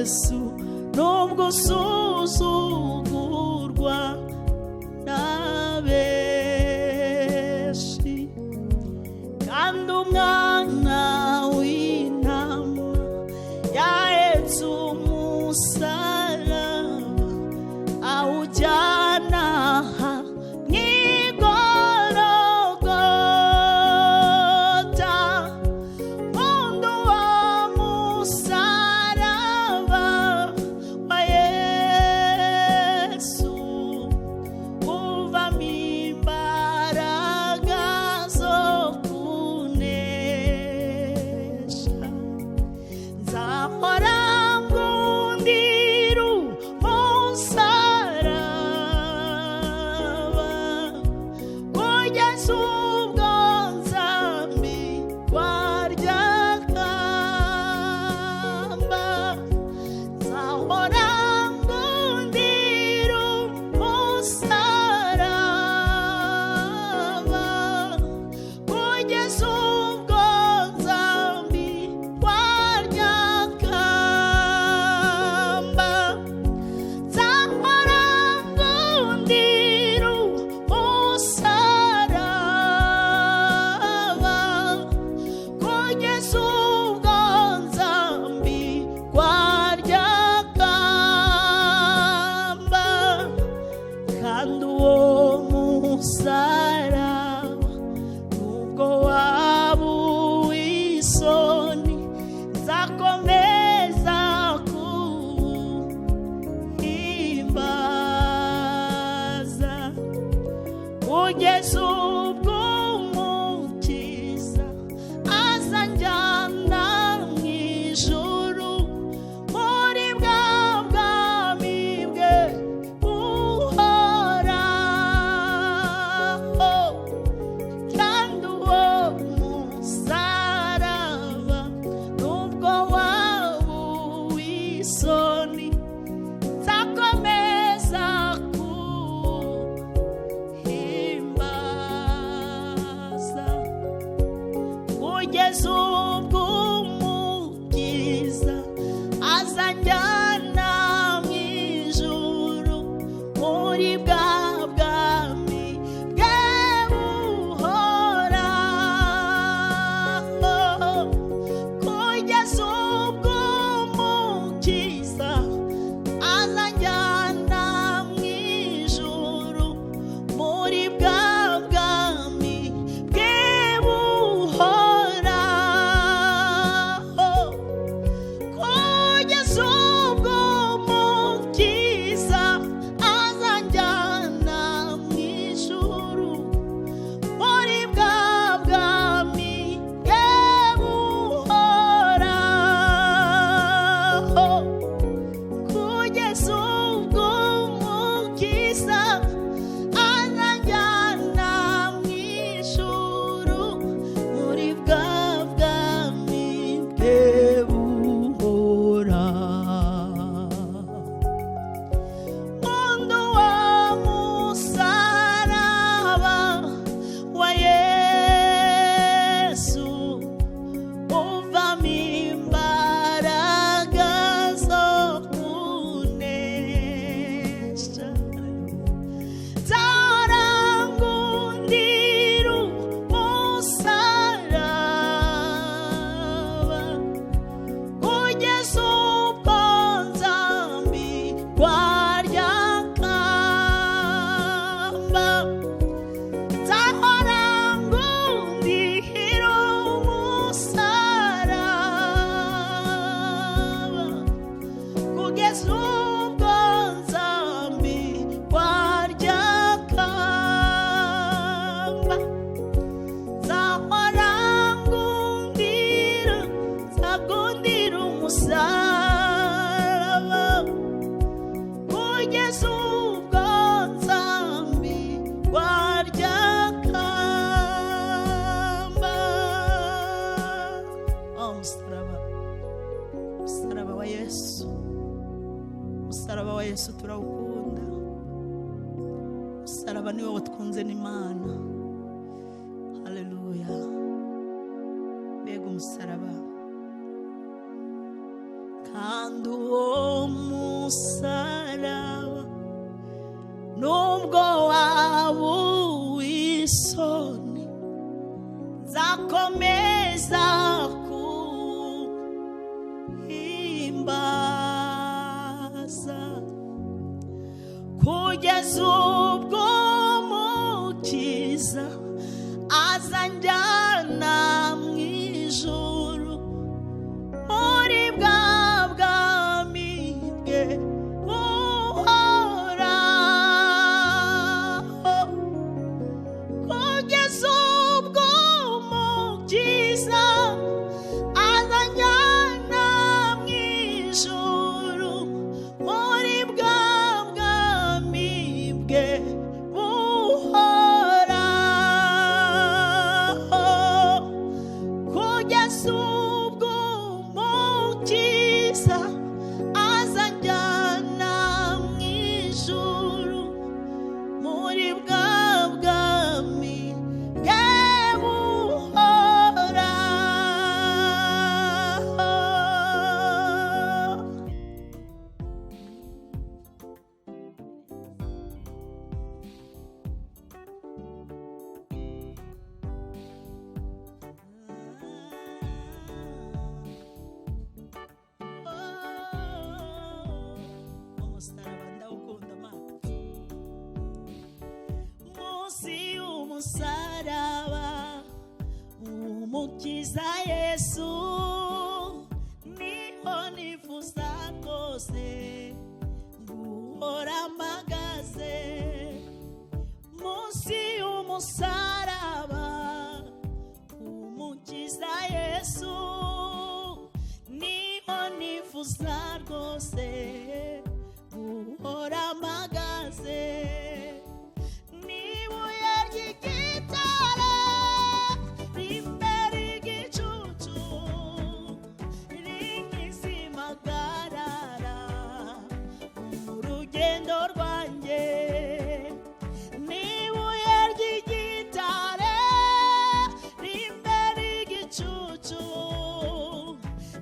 Yesu nubwo usuzugurwa na benshi, kandi umwana w'intama yahetse umusaraba awujyana Yesu turawukunda. Umusaraba niwo watwunze n'Imana. Haleluya. Mbega umusaraba. kandi uwo musaraba nubwo waba uw'isoni nzakomeza kuhimbaza kugeza ubwo Umukiza azanjyana mu ijuru muri bwa bwami bwe buhoraho kugeza ubwo Umukiza azanjyana mu ijuru muri bwa bwami bwe buhoraho kugeza ubwo Umukiza azanjyana mu ijuru muri bwa bwami bwe umusaraba ndawukunda mana munsi y'umusaraba Umukiza Yesu niho nifuza rwose guhora mpagaze munsi y'umusaraba Umukiza Yesu niho nifuza rwose guhora mpagaze n'ibuye ry'igitare rimbere igicucu rinkizimagarara mu rugendo rwanjye n'ibuye ry'igitare rimbere igicucu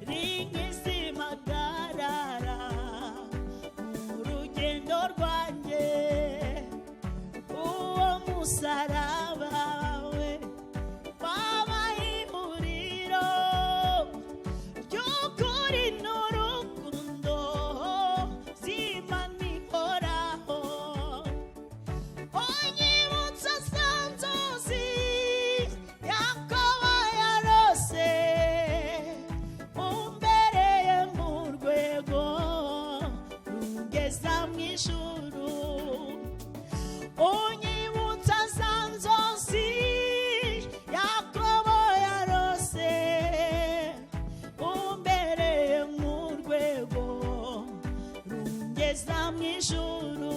rinkizimagarara mu rugendo rwanjye uwo musaraba we wabaye ihuriro ry'ukuri n'urukundo z'Imana ihoraho unyibutsa za nzozi Yakobo yarose umbereye mu rwego rungeza mu ijuru unyibutsa za nzozi Yakobo yarose umbereye mu rwego rungeza mu ijuru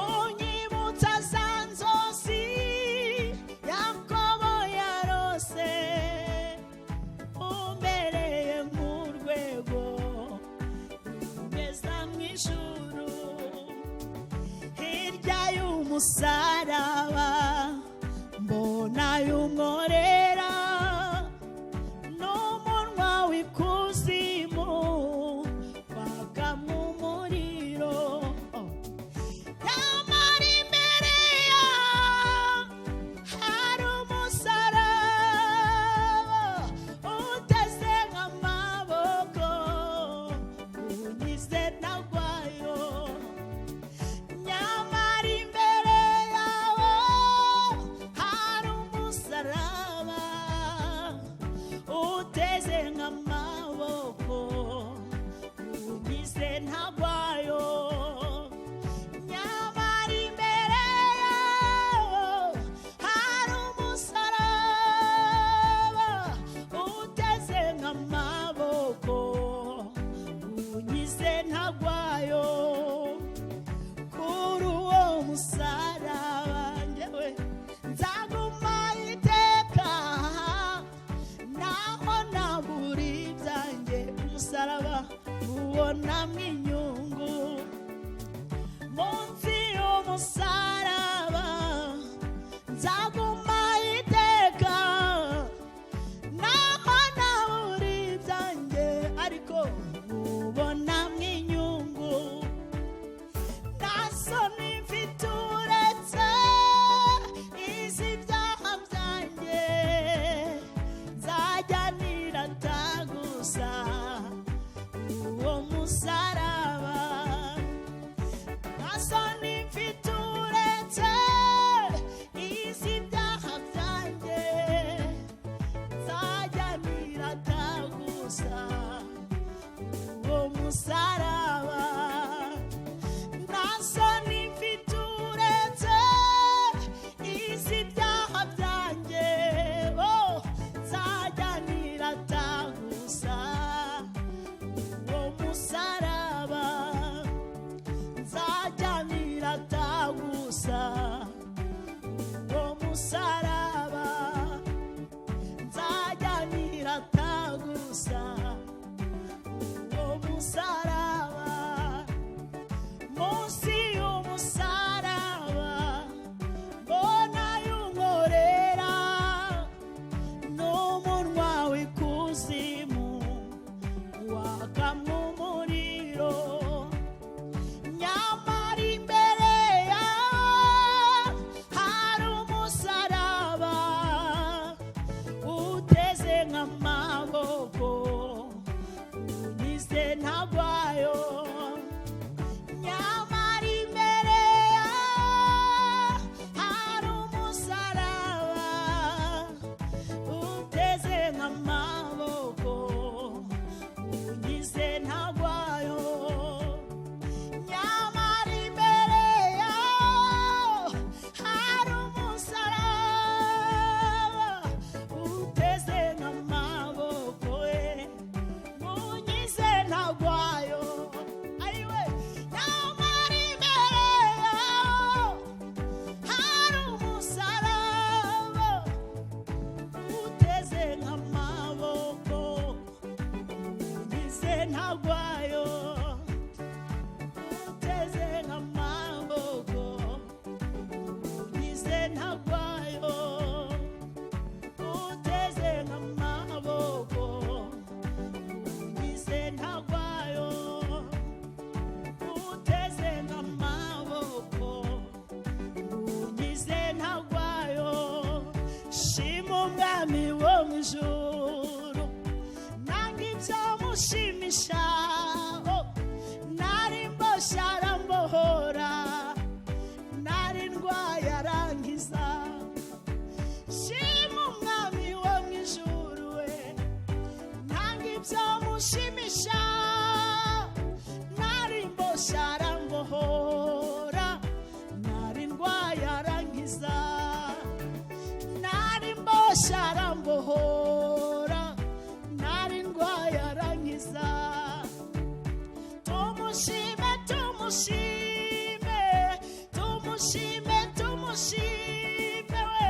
unyibutsa za nzozi Yakobo yarose umbereye mu rwego rungeza mu ijuru hirya y'umusaraba mbona y'umworera n'umunwa w'ikuzimu wakamo umuriro nyamara imbere hari umusaraba uteze nk'amaboko unyize ntagwayo nyamara imbere yawo hari umusaraba uteze nk'amaboko unyize ntagwayo nyamara imbere yawo hari umusaraba uteze nk'amaboko unyize ntagwayo kuri uwo musaraba njyewe nzaguma iteka naho nabura ibyanjye umusaraba ubonamo inyungu munsi y'umusaraba nzaguma iteka naho nabura ibyanjye ariko musaraba nasoni mfite uretse izi byaha byanjye nzajya nirata gusa uwo musaraba nzajya nirata gusa uwo musaraba nzajya nirata gusa uwo musaraba munsi y'umusaraba mbona yunkorera n'umunwa w'ikuzimu wakamwa umuriro nyamara imbere yawo hari umusaraba uteze nk'amaboko unyize ntagwayo nyamara imbere yawo hari umusaraba uteze nk'amaboko unyize ntagwayo nyamara imbere yawo hari umusaraba uteze nk'amaboko unyize ntagwayo ayiwe nyamara imbere yawo hari umusaraba uteze nk'amaboko unyize ntagwayo uteze nk'amaboko unyize ntagwayo uteze nk'amaboko unyize ntagwayo uteze nk'amaboko unyize ntagwayo shima umwami wo mu ijuru nanga ibyo mushimisha nari mboshye arambohora nari ndwaye arankiza shima umwami wo mu ijuru we nanga ibyo mushimisha nari mboshye arambohora nari ndwaye arankiza nari mboshye arambohora nari ndwaye arankiza tumushime tumushime tumushime tumushime we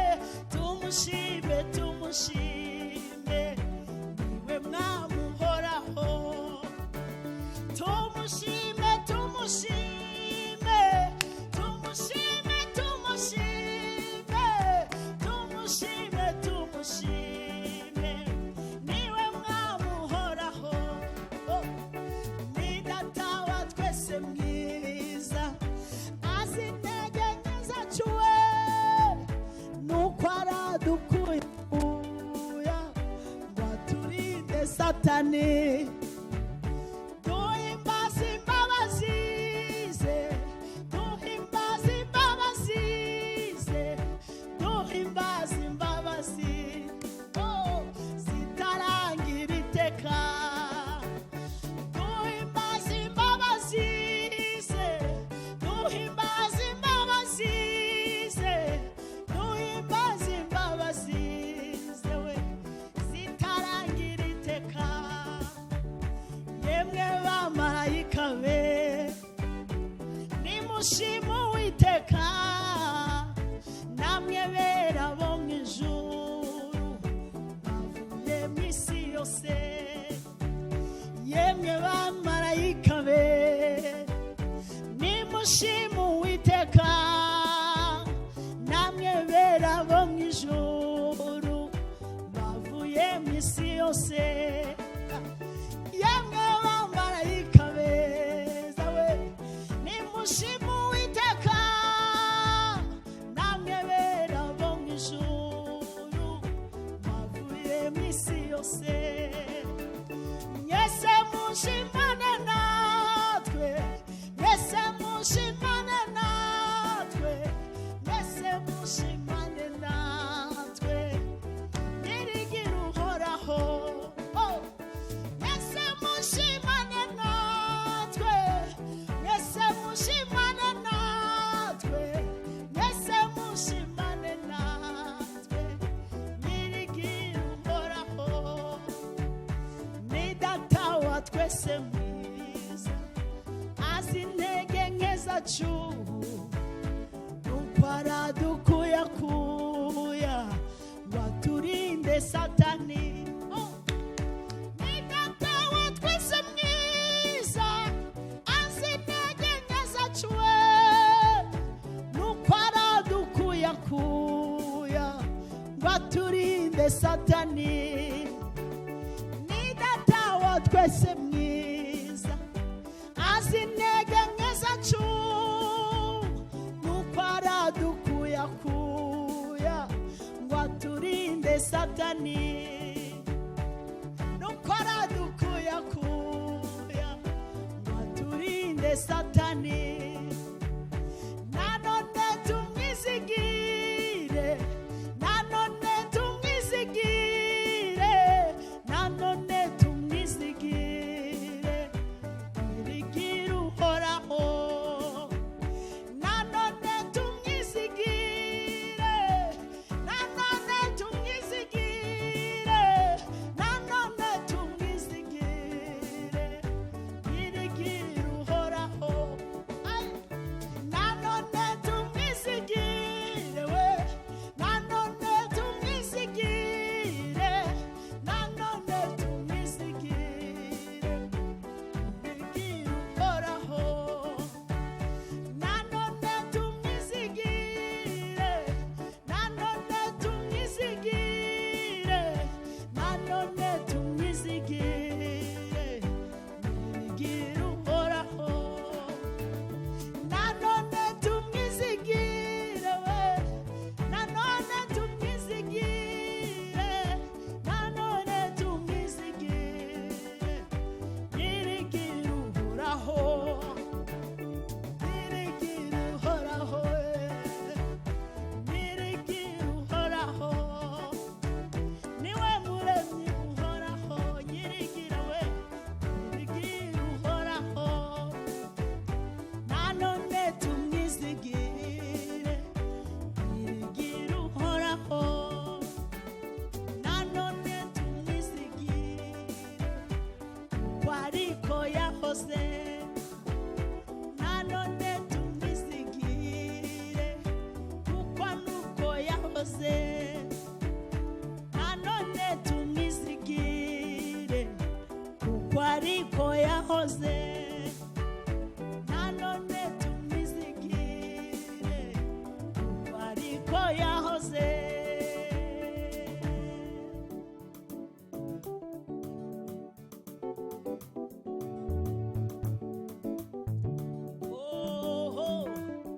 tumushime tumushime niwe mwami uhoraho tumushime tumushime tumushime tumushime tumushime tumushime niwe mwami uhoraho ni data wa twese mwiza azi intege nke zacu we nuko aradukuye ngo aturinde satani duhimbaze imbabazi ze duhimbaze imbabazi ze duhimbaze imbabazi zitarangira iteka duhimbaze imbabazi ze duhimbaze imbabazi ze duhimbaze imbabazi ze we zitarangira iteka yemwe bamarayika be nimushime uwiteka namwe bera bo mu ijuru bavuye mu isi yose yemwe bamarayika be nimushime uwiteka namwe bera bo mu ijuru bavuye mu isi yose yemwe bamarayika beza we nimushime uwiteka namwe bera bo mu ijuru bavuye mu isi yose mwese mushimane natwe mwese mushimane natwe mwese mushimane natwe nyirigira uhoraho mwese mushimane natwe twese mwiza azi intege nke zacu nuko aradukuyakuya ngo aturinde satani. Ni data wa twese mwiza azi intege nke zacu nuko aradukuyakuya ngo aturinde satani. Twese mwiza azi intege nke zacu nuko aradukuyakuya ngo aturinde satani. Nuko aradukuyakuya ngo aturinde satani. Nanone tumwizigire, nanone tumwizigire, nanone tumwizigire, nyirigira uhoraho. Nanone tumwizigire, nanone tumwizigire, nanone tumwizigire, nyirigira uhoraho. Nanone tumwizigire we, nanone tumwizigire, nanone tumwizigire, nyirigira uhoraho. Nanone tumwizigire, nanone tumwizigire, nanone tumwizigire, nyirigira uhoraho. Nanone tumwizigire we, nanone tumwizigire, nanone tumwizigire, nyirigira uhoraho. Nyirigira uhoraho, nyirigira uhoraho, niwe muremyi uhoraho. Nyirigira we, nyirigira uhoraho. Nanone tumwizigire, nyirigira uhoraho. Nanone tumwizigire, kuko ariko yahoze. Nanone tumwizigire, kuko nuko yahoze. Nanone tumwizigire, kuko ariko yahoze. Nanone tumwizigire, kuko ariko yahoze. Oh,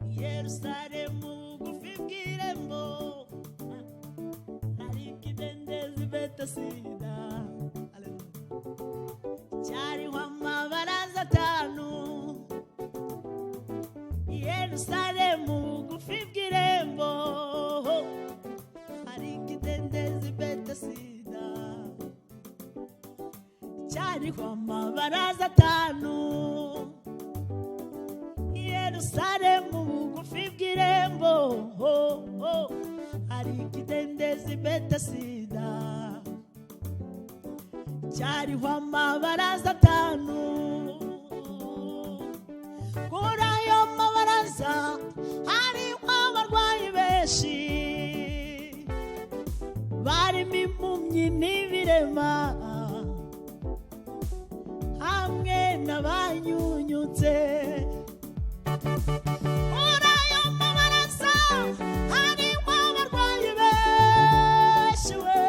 Yerusalemu bugufi bw'irembo hari ikidendezi Betesida. Cyariho amabaraza atanu. Yerusalemu bugufi bw'irembo hari ikidendezi Betesida. Cyariho amabaraza atanu. Yerusalemu bugufi bw'irembo hari ikidendezi Betesida. Cyariho amabaraza atanu. Kuri ayo mabaraza hariho abarwayi benshi, barimo impumyi n'ibirema, hamwe n'abanyunyutse. Kuri ayo mabaraza hariho abarwayi benshi we,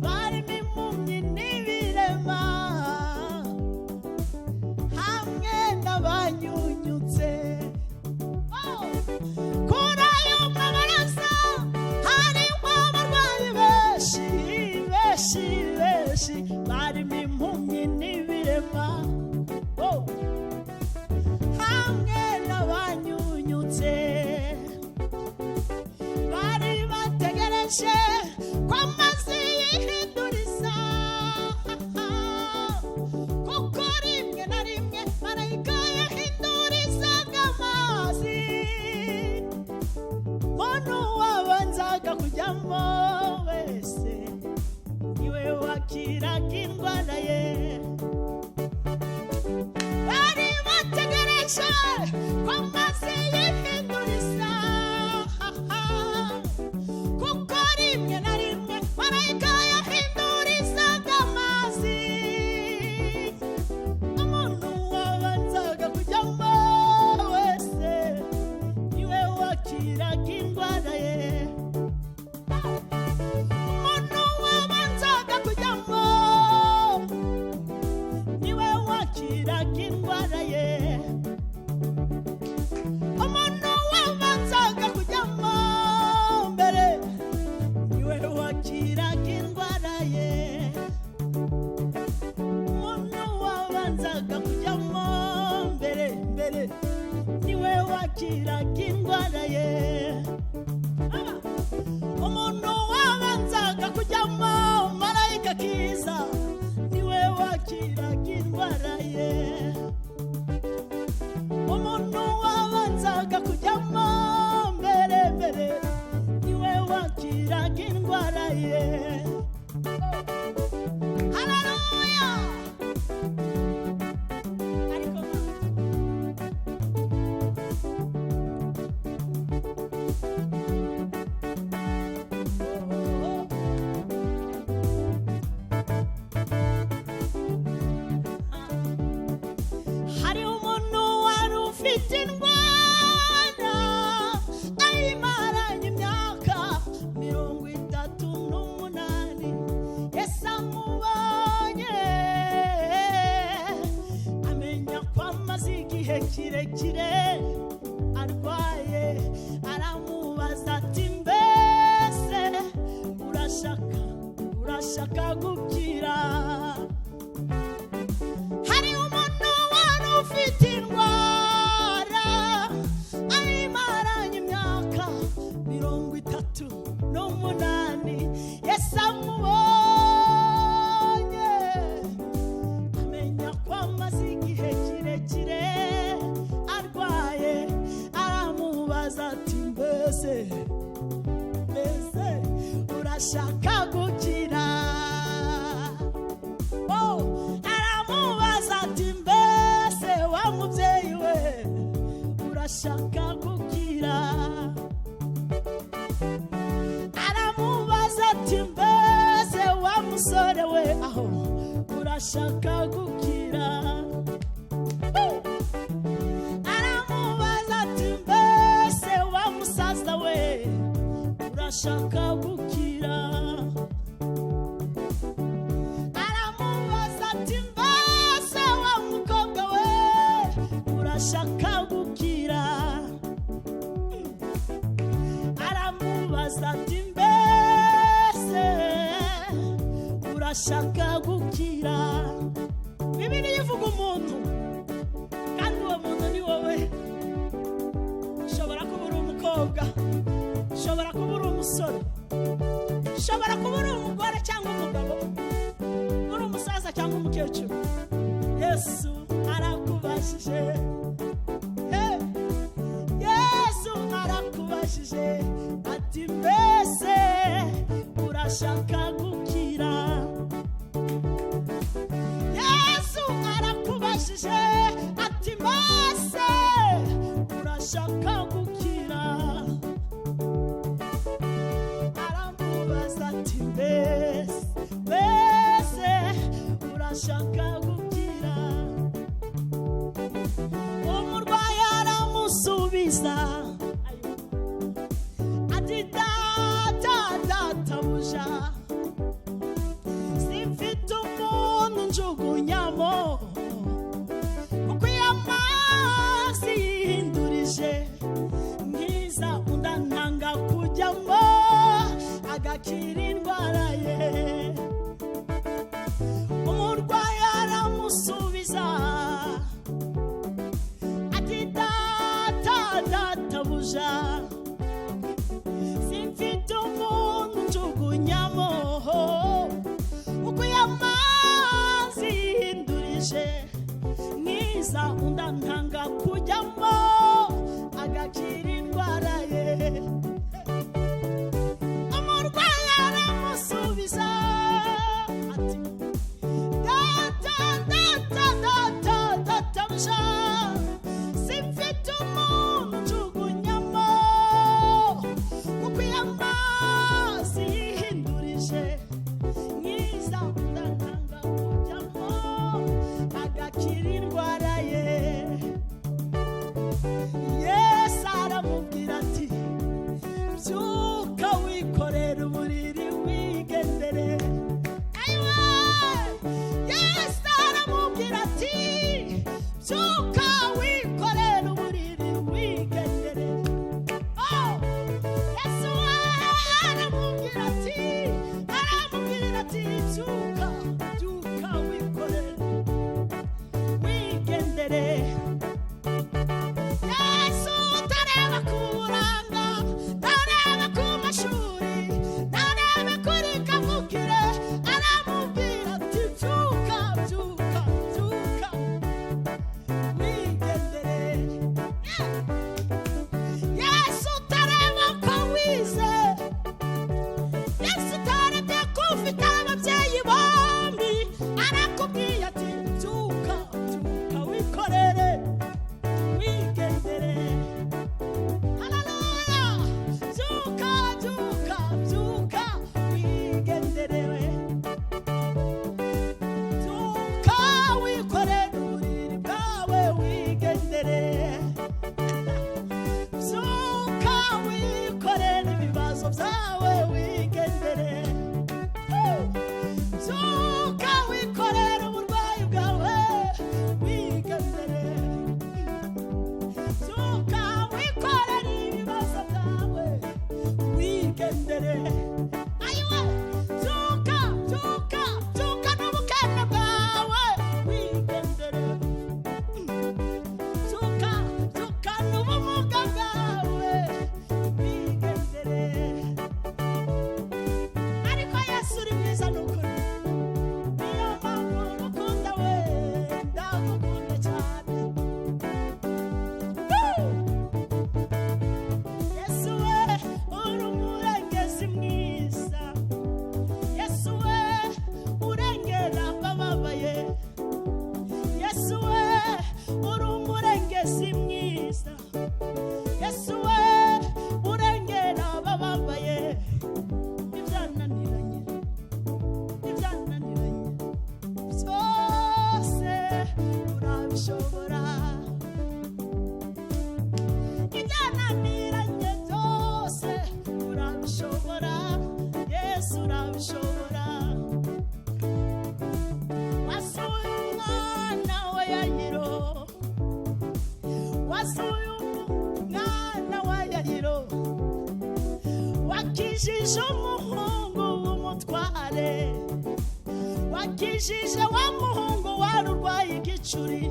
barimo impumyi n'ibirema, hamwe n'abanyunyutse. Kuri ayo mabaraza hariho abarwayi benshi benshi benshi, barimo impumyi n'ibirema, hamwe n'abanyunyutse. Bari bategereje ko amazi yihinduriza, kuko rimwe na rimwe marayika yahindurizaga amazi. Muntu wabanzaga kujyamo wese niwe wakiraga indwara ye. wakijije umuhungu w'umutware, wakijije wa muhungu wari urwaye igicuri.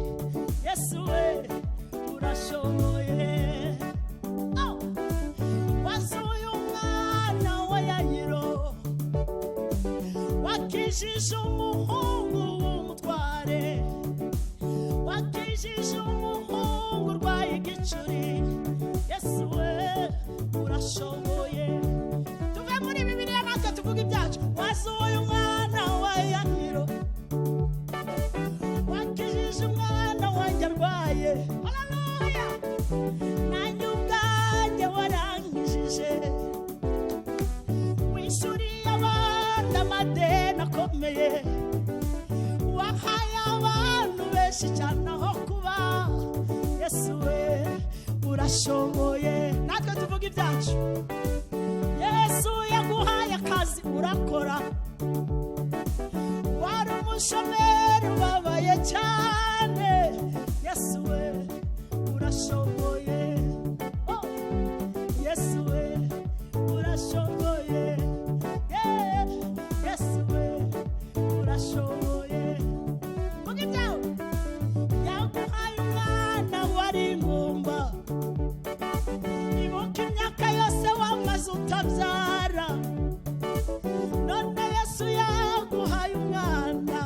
Yesu we urashoboye. Wasuye umwana wa Yayiro, wakijije umuhungu w'umutware, wakijije umuhungu urwaye igicuri. Yesu we urashoboye. Tuve muri Bibiliya natwe tuvuga ibyacu. Wasuye umwana wa Yayiro, wakijije umwana wanjye arwaye. Haleluya. Nanjye ubwanjye warangijije, wishyuriye abandi amadeni akomeye, wahaye abantu benshi cyane aho kuba. Yesu we urashoboye. Natwe tuvuga ibyacu. Yesu yaguhaye akazi urakora, wari umushomeri ubabaye cyane. Yesu we urashoboye. Oh, Yesu we urashoboye. Yeah, Yesu we urashoboye. Vuga ibyawe. Yaguhaye umwana wari ingumba, ibuka imyaka yose wamaze utabyara, none Yesu yaguhaye umwana.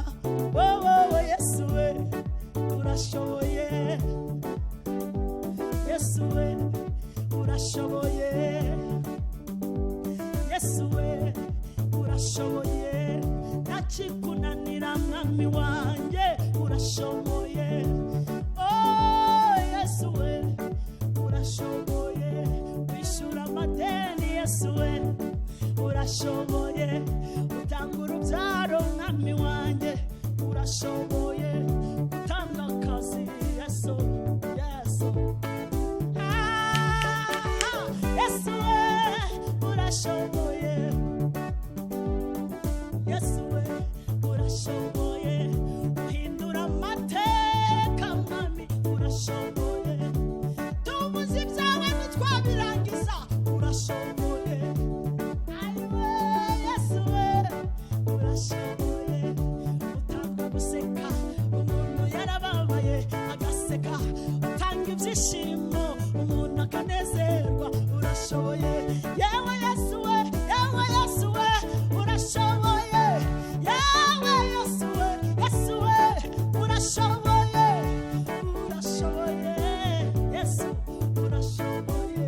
Wowe Yesu we urashoboye. Yesu we urashoboye. Yesu we urashoboye. Ntakikunanira mwami wanjye urashoboye. Oh Yesu we urashoboye. Wishyura amadeni. Yesu we urashoboye. Utanga urubyaro mwami wanjye urashoboye. Utanga akazi. Yesu Yesu. Yesu we urashoboye. Yesu we urashoboye. Uhindura amateka mwami urashoboye. Tubuze ibyawe ntitwabirangiza urashoboye. Ayiwe Yesu we urashoboye. Utanga guseka umuntu yarababaye agaseka, utanga ibyishimo umuntu akanezerwa urashoboye. Yewe Yesu we, yewe Yesu we urashoboye. Yewe Yesu we, Yesu we urashoboye. Urashoboye Yesu urashoboye.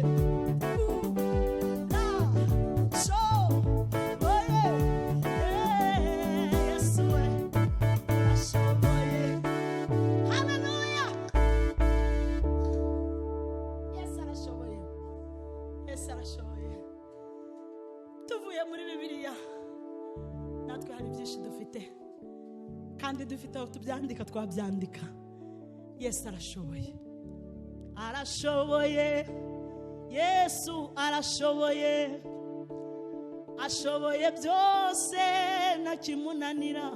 Urashoboye. Yesu we urashoboye. Hallelujah. Yesu arashoboye. Yesu arashoboye. Tuvuye muri Bibiliya, natwe hari byinshi dufite, kandi dufite aho tubyandika twabyandika. Yesu arashoboye. Arashoboye. Yesu arashoboye. Ashoboye byose ntakimunanira.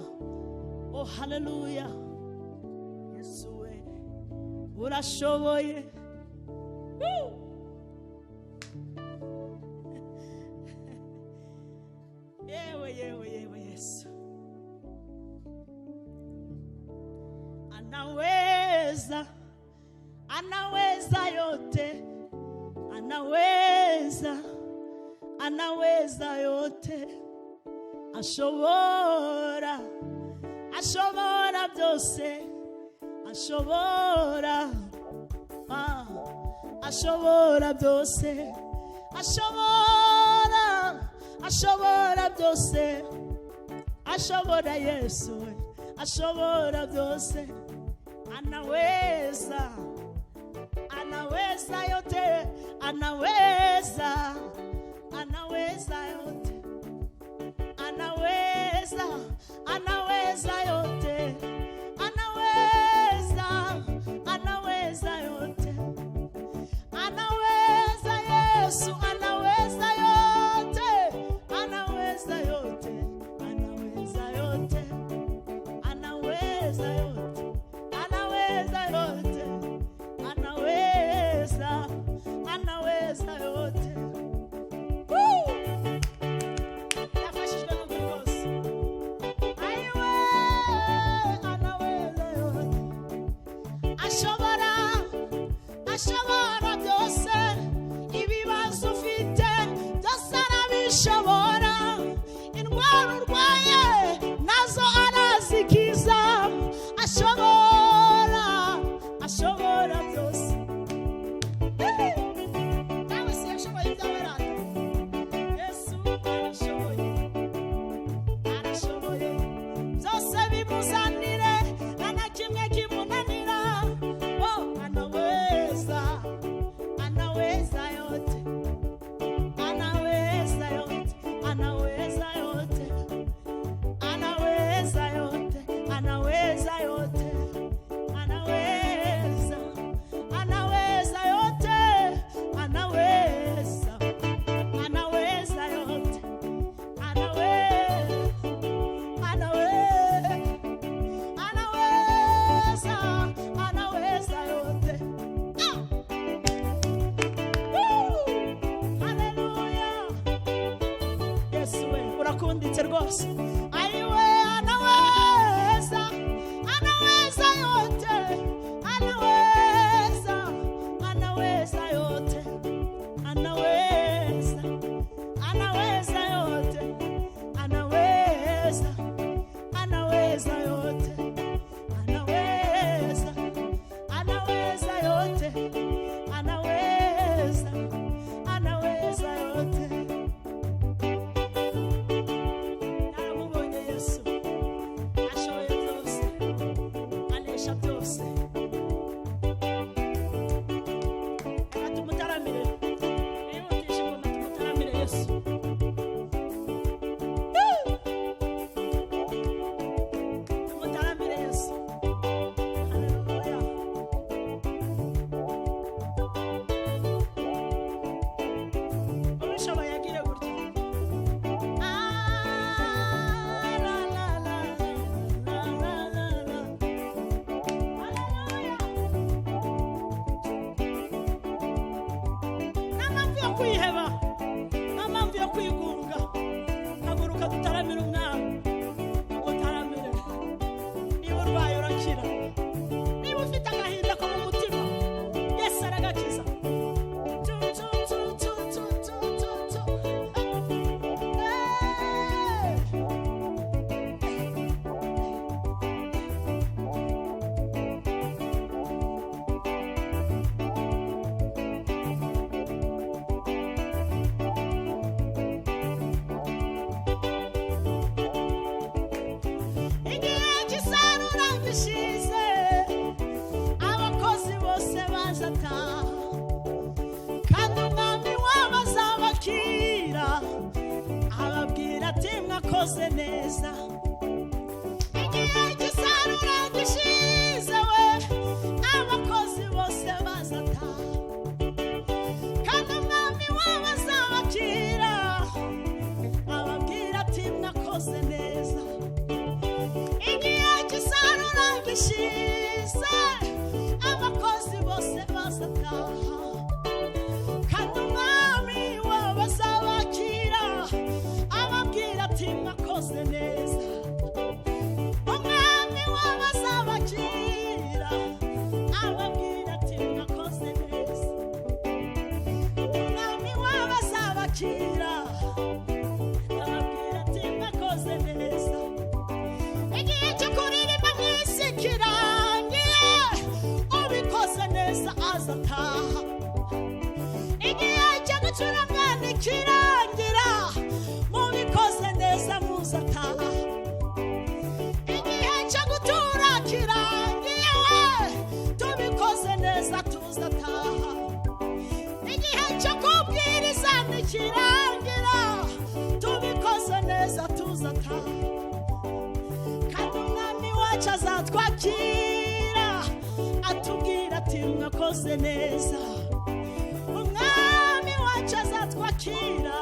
Oh haleluya. Yesu we urashoboye. Woo! Yewe Yesu. Anaweza, anaweza yote, anaweza, anaweza yote. Ashobora, ashobora byose, ashobora. Ashobora byose, ashobora, ashobora byose, ashobora Yesu we, ashobora byose. Anaweza, anaweza yote, anaweza, anaweza yote, anaweza, anaweza yote, anaweza, anaweza yote, anaweza Yesu, anaweza yote, anaweza yote, anaweza yote, anaweza yote, anaweza yote, anaweza, anaweza yote. rwose aiwe anaweza yote anaweza yote anaweza yote anaweza yote anaweza yote anaweza yote. Naramubonye Yesu ashoboye byose anesha byose. Tumutaramire nihutishe ngo tumutaramire Yesu. Tumutaramire Yesu. Haleluya. Ubishoboye yagire gutya. La la la la la la la. Haleluya. Nta mpamvu yo kwiheba, nta mpamvu yo kwigunga. Haguruka dutaramire umwami, dutaramire. Niba urwaye urakira, niba ufite agahinda ko mu mutima Yesu aragakiza. Igihe cy'isarura gishize abakozi bose bazataha kandi umwami wabo azabakira ababwira ati mwakoze neza. Igihe cy'isarura gishize we abakozi bose bazataha kandi umwami wabo azabakira ababwira ati mwakoze neza. Igihe cy'isarura gishize abakozi bose bazataha kandi umwami wabo azabakira ababwira ati mwakoze neza. Umwami wabo azabakira ababwira ati mwakoze neza. Umwami wabo azabakira ababwira ati mwakoze neza. Igihe cyo kuririmba mu isi kirangiye ubikoze neza azataha. Igihe cyo gucuranga nikirangira mubikoze neza muzataha. Igihe cyo gutura kirangiye tubikoze neza tuzataha. Igihe cyo kubwiriza nikirangira tubikoze neza tuzataha. Kandi umwami wacu azatwakira atubwira ati mwakoze neza. Umwami wacu azatwakira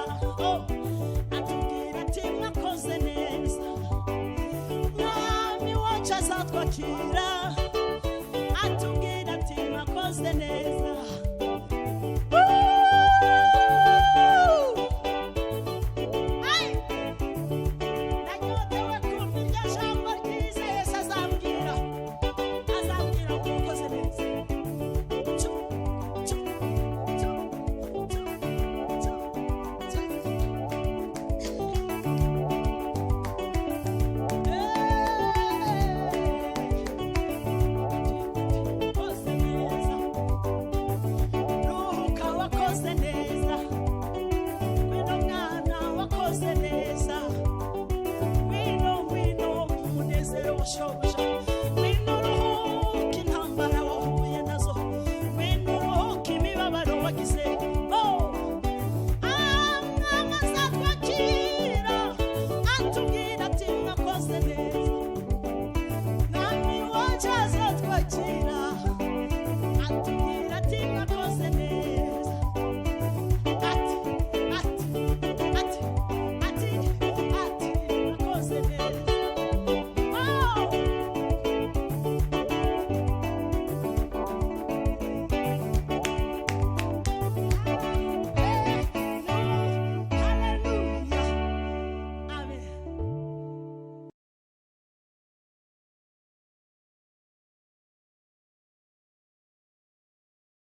atubwira ati mwakoze neza. Umwami wacu azatwakira